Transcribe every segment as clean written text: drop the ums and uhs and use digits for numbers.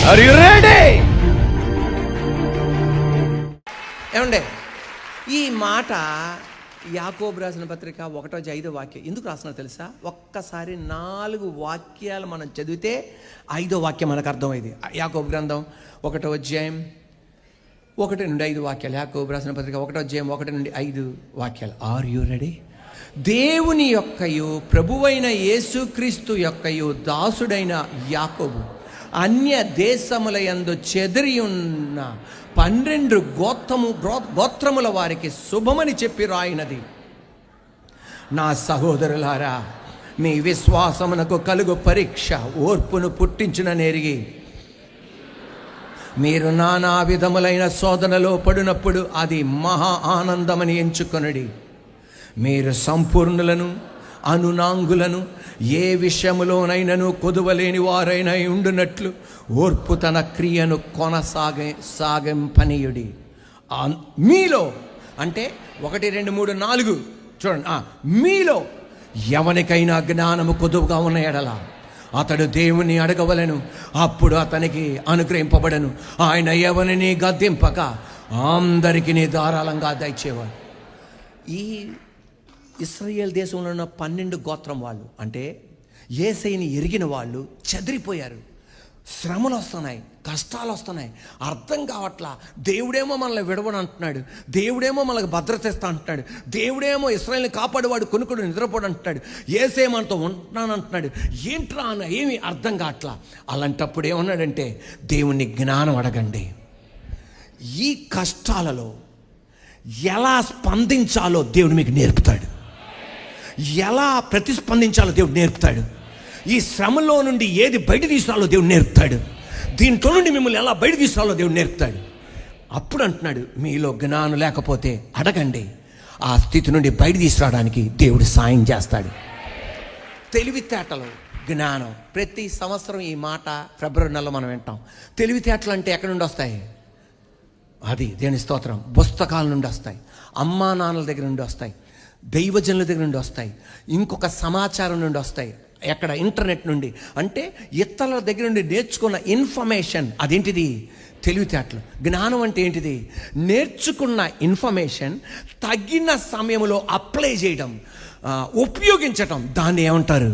Are you ready? ఏమండి, ఈ మాట యాకోబు రాసిన పత్రిక 1:5 వాక్యం ఎందుకు రాస్తున్నా తెలుసా? ఒక్కసారి 4 వాక్యాలు మనం చదివితే 5వ వాక్యం మనకు అర్థమైంది. యాకోబు గ్రంథం 1:1-5 వాక్యాలు. యాకోబు రాసిన పత్రిక 1:1-5 వాక్యాలు. Are you ready? దేవుని యొక్కయు ప్రభువైన యేసుక్రీస్తు యొక్కయు దాసుడైన యాకోబు అన్య దేశముల యందు చెదిరి ఉన్న 12 గోత్రముల వారికి శుభమని చెప్పి రాయినది. నా సహోదరులారా, మీ విశ్వాసమునకు కలుగు పరీక్ష ఓర్పును పుట్టించిన నేరిగి మీరు నానా విధములైన శోధనలో పడినప్పుడు అది మహా ఆనందమని ఎంచుకొనుడి. మీరు సంపూర్ణులను అనునాంగులను ఏ విషయములోనైనను కొదువలేని వారైనా ఉండునట్లు ఓర్పు తన క్రియను సాగింపనీయుడి. మీలో అంటే 1, 2, 3, 4 చూడండి. మీలో ఎవరికైనా జ్ఞానము కొదువుగా ఉన్న ఎడల అతడు దేవుని అడగవలెను, అప్పుడు అతనికి అనుగ్రహింపబడను. ఆయన ఎవరిని గద్దింపక అందరికీ ధారాళంగా దయచేవాడు. ఈ ఇశ్రాయేల్ దేశంలో ఉన్న 12 గోత్రం వాళ్ళు అంటే యేసయ్యని ఎరిగిన వాళ్ళు చెదిరిపోయారు. శ్రమలు వస్తున్నాయి, కష్టాలు వస్తున్నాయి, అర్థం కావట్లా. దేవుడేమో మనల్ని విడవని అంటున్నాడు, దేవుడేమో మనకు భద్రత ఇస్తా అంటున్నాడు, దేవుడేమో ఇశ్రాయేల్ని కాపాడేవాడు కొనుక్కుడు నిద్రపోడు అంటున్నాడు, యేసయ్య మనతో ఉంటున్నాను అంటున్నాడు. ఏంట్రా అన్న ఏమీ అర్థం కావట్లా. అలాంటప్పుడు ఏమన్నాడంటే, దేవుని జ్ఞానం అడగండి. ఈ కష్టాలలో ఎలా స్పందించాలో దేవుడు మీకు నేర్పుతాడు, ఎలా ప్రతిస్పందించాలో దేవుడు నేర్పుతాడు. ఈ శ్రమలో నుండి ఏది బయట తీసుకురాలో దేవుడు నేర్పుతాడు. దీంట్లో నుండి మిమ్మల్ని ఎలా బయట తీసుకురాలో దేవుడు నేర్పుతాడు. అప్పుడు అంటున్నాడు, మీలో జ్ఞానం లేకపోతే అడగండి, ఆ స్థితి నుండి బయట తీసుకురావడానికి దేవుడు సాయం చేస్తాడు. తెలివితేటలు, జ్ఞానం. ప్రతి సంవత్సరం ఈ మాట ఫిబ్రవరి నెలలో మనం వింటాం. తెలివితేటలు అంటే ఎక్కడి నుండి వస్తాయి? అది దేవుని స్తోత్రం. పుస్తకాల నుండి వస్తాయి, అమ్మా నాన్నల దగ్గర నుండి వస్తాయి, దైవజనుల దగ్గర నుండి వస్తాయి, ఇంకొక సమాచారం నుండి వస్తాయి. ఎక్కడ? ఇంటర్నెట్ నుండి. అంటే ఇతరుల దగ్గర నుండి నేర్చుకున్న ఇన్ఫర్మేషన్. అదేంటిది? తెలివితేటలు. జ్ఞానం అంటే ఏంటిది? నేర్చుకున్న ఇన్ఫర్మేషన్ తగిన సమయంలో అప్లై చేయడం, ఉపయోగించటం. దాన్ని ఏమంటారు?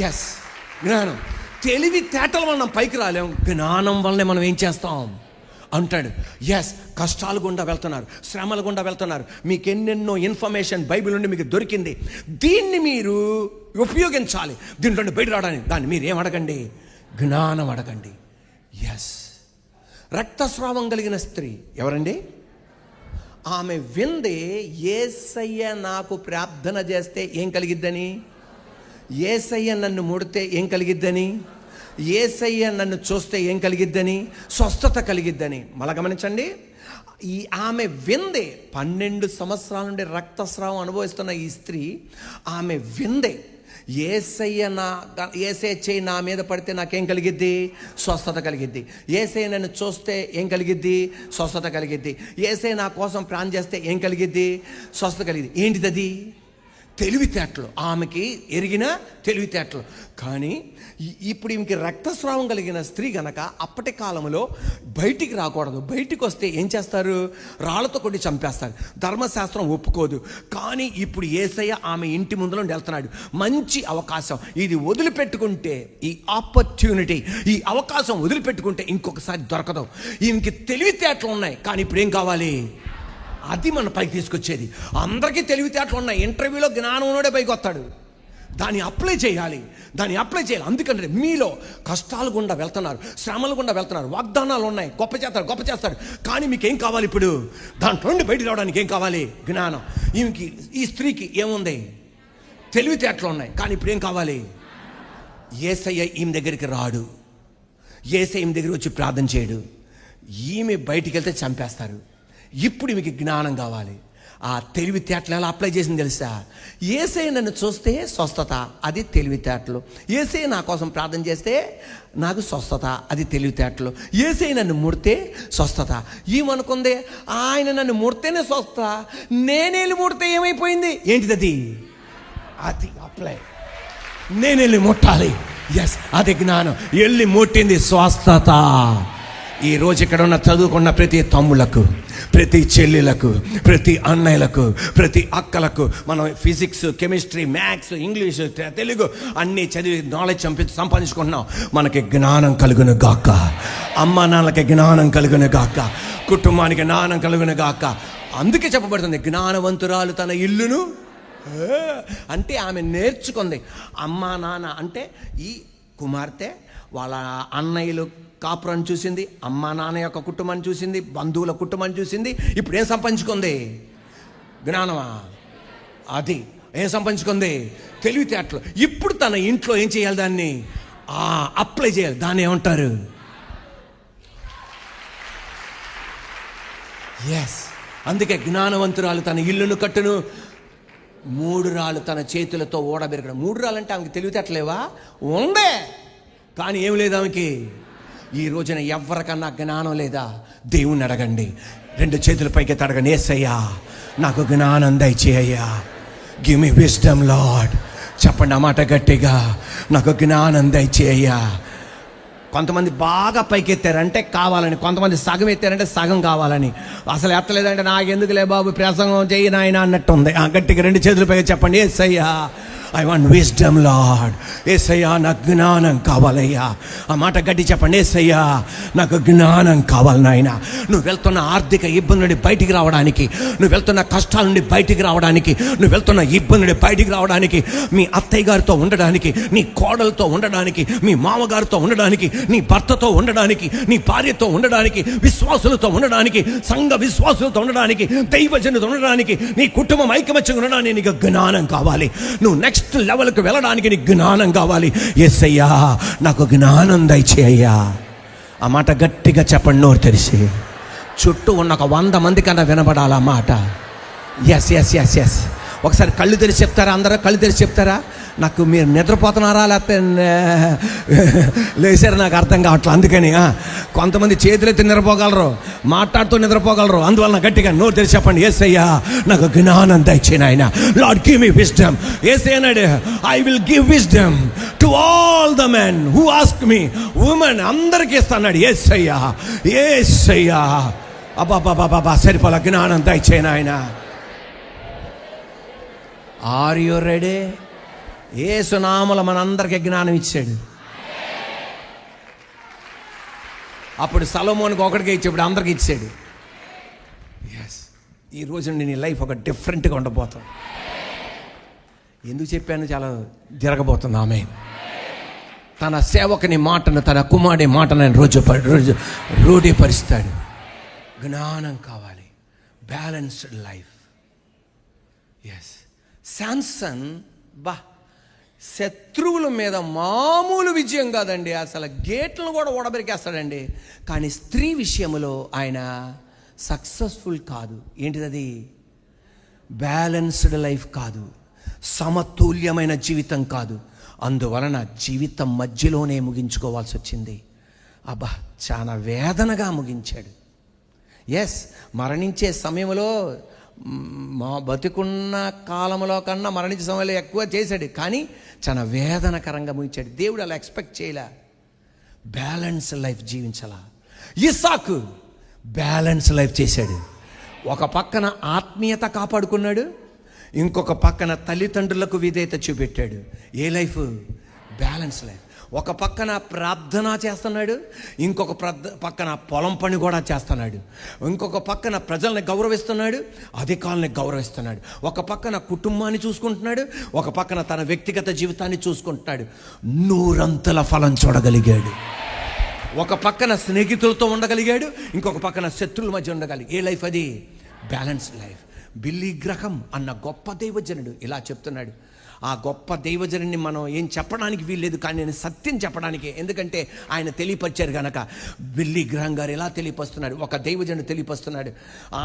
ఎస్, జ్ఞానం. తెలివితేటల వల్ల మనం పైకి రాలేం, జ్ఞానం వల్లనే మనం ఏం చేస్తాం అంటాడు. ఎస్, కష్టాలు గుండా వెళ్తున్నారు, శ్రమల గుండా వెళ్తున్నారు, మీకు ఎన్నెన్నో ఇన్ఫర్మేషన్ బైబిల్ నుండి మీకు దొరికింది. దీన్ని మీరు ఉపయోగించాలి. దీంట్లో బయట రావడానికి దాన్ని మీరు ఏం అడగండి? జ్ఞానం అడగండి. ఎస్, రక్తస్రావం కలిగిన స్త్రీ ఎవరండి? ఆమె విందే యేసయ్య నాకు ప్రార్థన చేస్తే ఏం కలిగిద్దని, యేసయ్య నన్ను ముడితే ఏం కలిగిద్దని, యేసయ్య నన్ను చూస్తే ఏం కలిగిద్దని, స్వస్థత కలిగిద్దని. మళ్ళా గమనించండి, ఆమె విందే 12 సంవత్సరాల నుండి రక్తస్రావం అనుభవిస్తున్న ఈ స్త్రీ, ఆమె విందే యేసయ్య చేయి నా మీద పడితే నాకేం కలిగిద్ది? స్వస్థత కలిగిద్ది. యేసయ్య నన్ను చూస్తే ఏం కలిగిద్ది? స్వస్థత కలిగిద్ది. యేసయ్య నా కోసం ప్రాణం చేస్తే ఏం కలిగిద్ది? స్వస్థత కలిగిద్ది. ఏంటిది అది? తెలివితేటలు. ఆమెకి ఎరిగిన తెలివితేటలు. కానీ ఇప్పుడు ఈమెకి రక్తస్రావం కలిగిన స్త్రీ గనక అప్పటి కాలంలో బయటికి రాకూడదు. బయటికి వస్తే ఏం చేస్తారు? రాళ్లతో కొట్టి చంపేస్తారు. ధర్మశాస్త్రం ఒప్పుకోదు. కానీ ఇప్పుడు యేసయ్య ఆమె ఇంటి ముందులో వెళ్తున్నాడు. మంచి అవకాశం ఇది. వదిలిపెట్టుకుంటే ఈ ఆపర్చునిటీ, ఈ అవకాశం వదిలిపెట్టుకుంటే ఇంకొకసారి దొరకదు. ఈమెకి తెలివితేటలు ఉన్నాయి, కానీ ఇప్పుడు ఏం కావాలి? అది మన పైకి తీసుకొచ్చేది. అందరికీ తెలివితేటలు ఉన్నాయి, ఇంటర్వ్యూలో జ్ఞానం ఉన్నోడే పైకి వస్తాడు. దాన్ని అప్లై చేయాలి. అందుకంటే మీలో కష్టాలు గుండా వెళ్తున్నారు, శ్రమలు గుండా వెళ్తున్నారు, వాగ్దానాలు ఉన్నాయి, గొప్ప చేస్తాడు. కానీ మీకు ఏం కావాలి? ఇప్పుడు దాంట్లో నుండి బయట రావడానికి ఏం కావాలి? జ్ఞానం. ఈ స్త్రీకి ఏముంది? తెలివితేటలు ఉన్నాయి, కానీ ఇప్పుడు ఏం కావాలి? యేసయ్య ఈమె దగ్గరికి రాడు, యేసయ్య ఈమె దగ్గర వచ్చి ప్రార్థన చేయడు. ఈమె బయటికి వెళ్తే చంపేస్తారు. ఇప్పుడు మీకు జ్ఞానం కావాలి. ఆ తెలివితేటలు ఎలా అప్లై చేసింది తెలుసా? యేసయ్య నన్ను చూస్తే స్వస్థత, అది తెలివితేటలు. యేసయ్య నా కోసం ప్రార్థన చేస్తే నాకు స్వస్థత, అది తెలివితేటలు. యేసయ్య నన్ను ముడితే స్వస్థత. ఏమనుకుంది? ఆయన నన్ను ముడితేనే స్వస్థత, నేనేళ్ళు ముడితే ఏమైపోయింది? ఏంటిది అది? అది అప్లై. నేనేళ్ళు ముట్టాలి, ఎస్, అది జ్ఞానం. వెళ్ళి ముట్టింది స్వస్థత. ఈరోజు ఇక్కడ ఉన్న చదువుకున్న ప్రతి తమ్ములకు, ప్రతి చెల్లెలకు, ప్రతి అన్నయ్యలకు, ప్రతి అక్కలకు, మనం physics, chemistry, maths, English, Telugu అన్నీ చదివి నాలెడ్జ్ సంపాదించుకుంటున్నాం. మనకి జ్ఞానం కలుగును గాక, అమ్మ నాన్నలకి జ్ఞానం కలుగును గాక, కుటుంబానికి జ్ఞానం కలుగును గాక. అందుకే చెప్పబడుతుంది జ్ఞానవంతురాలు తన ఇల్లును అంటే ఆమె నేర్చుకుంది. అమ్మా నాన్న అంటే ఈ కుమార్తె వాళ్ళ అన్నయ్యలు కాపురాన్ని చూసింది, అమ్మా నాన్న యొక్క కుటుంబాన్ని చూసింది, బంధువుల కుటుంబాన్ని చూసింది. ఇప్పుడు ఏం సంపాదించుకుంది? జ్ఞానమా? అది ఏం సంపాదించుకుంది? తెలివితేటలు. ఇప్పుడు తన ఇంట్లో ఏం చేయాలి? దాన్ని అప్లై చేయాలి. దాన్ని ఏమంటారు? ఎస్. అందుకే జ్ఞానవంతురాలు తన ఇల్లును కట్టును, 3 రాళ్ళు తన చేతులతో ఓడబెరగడం. 3 రాళ్ళు అంటే ఆమెకి తెలివితేటలేవా? ఉండే, కానీ ఏం లేదు ఆమెకి. ఈ రోజున ఎవరికన్నా జ్ఞానం లేదా? దేవుణ్ణి అడగండి. 2 చేతుల పైకి అడగండి, యేసయ్యా నాకు జ్ఞానం దయచేయ్యా, గివ్ మీ విజ్డమ్ లార్డ్. చెప్పండి ఆ మాట గట్టిగా, నాకు జ్ఞానం దయచేయ్యా. కొంతమంది బాగా పైకి ఎత్తారంటే కావాలని, కొంతమంది సగం ఎత్తారంటే సగం కావాలని. అసలు ఎత్తలేదంటే నాకెందుకులే బాబు ప్రసంగం చెయ్యి నాయన అన్నట్టుంది. గట్టిగా 2 చేతుల పైకి చెప్పండి, యేసయ్యా ఐ వాంట్ విజ్డమ్ లార్డ్. యేసయ్యా నాకు జ్ఞానం కావాలయ్యా. ఆ మాట గట్టి చెప్పండి, యేసయ్యా నాకు జ్ఞానం కావాలి నాయన. నువ్వు వెళ్తున్న ఆర్థిక ఇబ్బంది నుండి బయటికి రావడానికి, నువ్వు వెళ్తున్న కష్టాల నుండి బయటికి రావడానికి, నువ్వు వెళ్తున్న ఇబ్బంది నుండి బయటికి రావడానికి, మీ అత్తయ్య గారితో ఉండడానికి, నీ కోడలతో ఉండడానికి, మీ మామగారితో ఉండడానికి, నీ భర్తతో ఉండడానికి, నీ భార్యతో ఉండడానికి, విశ్వాసులతో ఉండడానికి, సంఘ విశ్వాసులతో ఉండడానికి, దైవజనులతో ఉండడానికి, నీ కుటుంబం ఐకమత్యంగా ఉండడానికి నీకు జ్ఞానం కావాలి. నువ్వు నెక్స్ట్ లెవెల్కి వెళ్ళడానికి నీకు జ్ఞానం కావాలి. యేసయ్యా నాకు జ్ఞానం దయచేయ్యా. ఆ మాట గట్టిగా చెప్పండి, నోరు తెరిచి. చుట్టూ ఉన్న ఒక 100 మంది కన్నా వినబడాలి ఆ మాట. Yes yes yes yes. ఒకసారి కళ్ళు తెరిచి చెప్తారా? అందరూ కళ్ళు తెరిచి చెప్తారా? నాకు మీరు నిద్రపోతున్నారా లేకపోతే లేచారు నాకు అర్థం కావట్లేదు. అందుకని కొంతమంది చేతులెత్తి నిద్రపోగలరు, మాట్లాడుతూ నిద్రపోగలరు. అందువలన గట్టిగా నోరు తెరిచి చెప్పండి, యేసయ్యా నాకు జ్ఞానం దయచేయండి ఆయన. Lord give me wisdom. యేసయ్య అన్నాడు, I will give wisdom to all the men who ask me. Women అందరికీ ఇస్తాడు యేసయ్యా. యేసయ్యా అబ్బా సరిపోలా, జ్ఞానం దయచేయండి ఆయన. Are you ready? యేసు నామములో మనందరికీ జ్ఞానం ఇచ్చాడు. అప్పుడు సొలొమోనుకి ఒకటికే ఇచ్చాడు, ఇప్పుడు అందరికి ఇచ్చాడు. ఎస్. ఈ రోజు నీ లైఫ్ ఒక డిఫరెంట్గా ఉండబోతుంది. ఎందుకు చెప్పాను? చాలా జరగబోతుంది. ఆమె తన సేవకుని మాటను, తన కుమారుడి మాటను రోజు రూఢీపరుస్తాడు. జ్ఞానం కావాలి, బ్యాలెన్స్డ్ లైఫ్. ఎస్. శాంసన్ శత్రువుల మీద మామూలు విజయం కాదండి, అసలు గేట్లను కూడా ఓడబెరికేస్తాడండి. కానీ స్త్రీ విషయంలో ఆయన సక్సెస్ఫుల్ కాదు. ఏంటిది? బ్యాలెన్స్డ్ లైఫ్ కాదు, సమతుల్యమైన జీవితం కాదు. అందువలన జీవితం మధ్యలోనే ముగించుకోవాల్సి వచ్చింది. చాలా వేదనగా ముగించాడు. ఎస్, మరణించే సమయంలో మా బతికున్న కాలంలో కన్నా మరణించే సమయంలో ఎక్కువ చేశాడు, కానీ చాలా వేదనకరంగా ముగించాడు. దేవుడు అలా ఎక్స్పెక్ట్ చేయలే. బ్యాలెన్స్ లైఫ్ జీవించాల. ఇస్సాకు బ్యాలెన్స్ లైఫ్ చేశాడు. ఒక పక్కన ఆత్మీయత కాపాడుకున్నాడు, ఇంకొక పక్కన తల్లిదండ్రులకు విధేయత చూపెట్టాడు. A life? Balance life. ఒక పక్కన ప్రార్థన చేస్తున్నాడు, ఇంకొక పక్కన పొలం పని కూడా చేస్తున్నాడు, ఇంకొక పక్కన ప్రజల్ని గౌరవిస్తున్నాడు, అధికారులని గౌరవిస్తున్నాడు, ఒక పక్కన కుటుంబాన్ని చూసుకుంటున్నాడు, ఒక పక్కన తన వ్యక్తిగత జీవితాన్ని చూసుకుంటున్నాడు. 100 ఫలం చూడగలిగాడు. ఒక పక్కన స్నేహితులతో ఉండగలిగాడు, ఇంకొక పక్కన శత్రువుల మధ్య ఉండగలిగాడు. ఏ లైఫ్ అది? Balance life. బిల్లీ గ్రహం అన్న గొప్ప దైవజనుడు ఇలా చెప్తున్నాడు. ఆ గొప్ప దైవజనుడిని మనం ఏం చెప్పడానికి వీల్లేదు, కానీ నేను సత్యం చెప్పడానికి, ఎందుకంటే ఆయన తెలియపరిచారు కనుక. బిల్లీ గ్రహం గారు ఎలా తెలియపరుస్తున్నాడు? ఒక దైవజనుడు తెలియపరుస్తున్నాడు.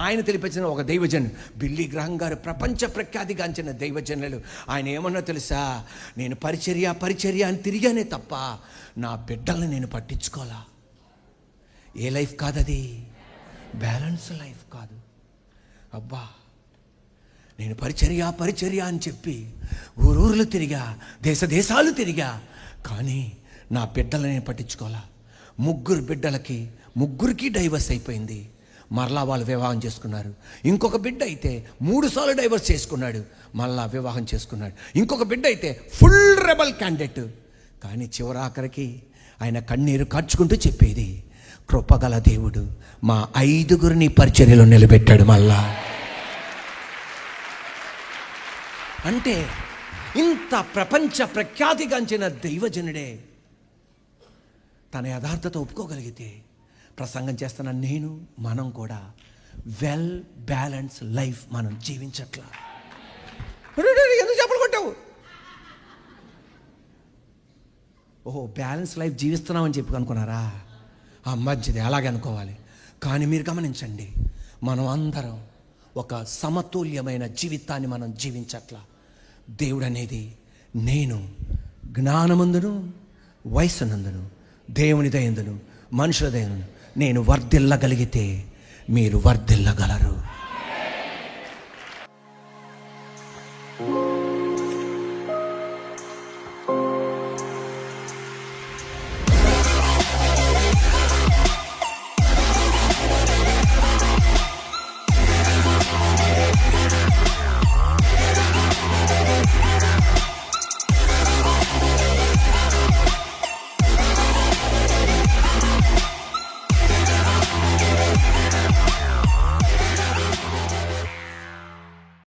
ఆయన తెలియపరిచిన ఒక దైవజనుడు బిల్లీ గ్రహం గారు ప్రపంచ ప్రఖ్యాతిగాంచిన దైవజనులు. ఆయన ఏమన్నా తెలుసా? నేను పరిచర్య అని తిరిగానే తప్ప నా బిడ్డల్ని నేను పట్టించుకోవాలా. ఏ లైఫ్ కాదది? బ్యాలెన్స్ లైఫ్ కాదు. అబ్బా, నేను పరిచర్య అని చెప్పి ఊరూర్లు తిరిగా, దేశాలు తిరిగా, కానీ నా బిడ్డలనే పట్టించుకోవాలా. ముగ్గురికి డైవర్స్ అయిపోయింది. మరలా వాళ్ళు వివాహం చేసుకున్నారు. ఇంకొక బిడ్డ అయితే 3 సార్లు డైవర్స్ చేసుకున్నాడు, మళ్ళా వివాహం చేసుకున్నాడు. ఇంకొక బిడ్డ అయితే ఫుల్ రెబల్ క్యాండిడేట్. కానీ చివరాఖరికి ఆయన కన్నీరు కార్చుకుంటూ చెప్పేది, కృపగల దేవుడు మా 5గురిని పరిచర్యలో నిలబెట్టాడు మళ్ళా. అంటే ఇంత ప్రపంచ ప్రఖ్యాతిగాంచిన దైవజనుడే తన యథార్థత ఒప్పుకోగలిగితే, ప్రసంగం చేస్తున్న మనం కూడా వెల్ బ్యాలెన్స్ లైఫ్ మనం జీవించట్లా. ఎందుకు చెప్పలు కొట్టావు? ఓహో, బ్యాలెన్స్ లైఫ్ జీవిస్తున్నామని చెప్పి అనుకున్నారా? మంచిది, అలాగే అనుకోవాలి. కానీ మీరు గమనించండి, మనం అందరం ఒక సమతుల్యమైన జీవితాన్ని మనం జీవించట్లా. దేవుడు అనేది, నేను జ్ఞానమందును వయస్సునందును దేవుని దయందును మనుషుల దయందును నేను వర్ధిల్లగలిగితే మీరు వర్ధిల్లగలరు.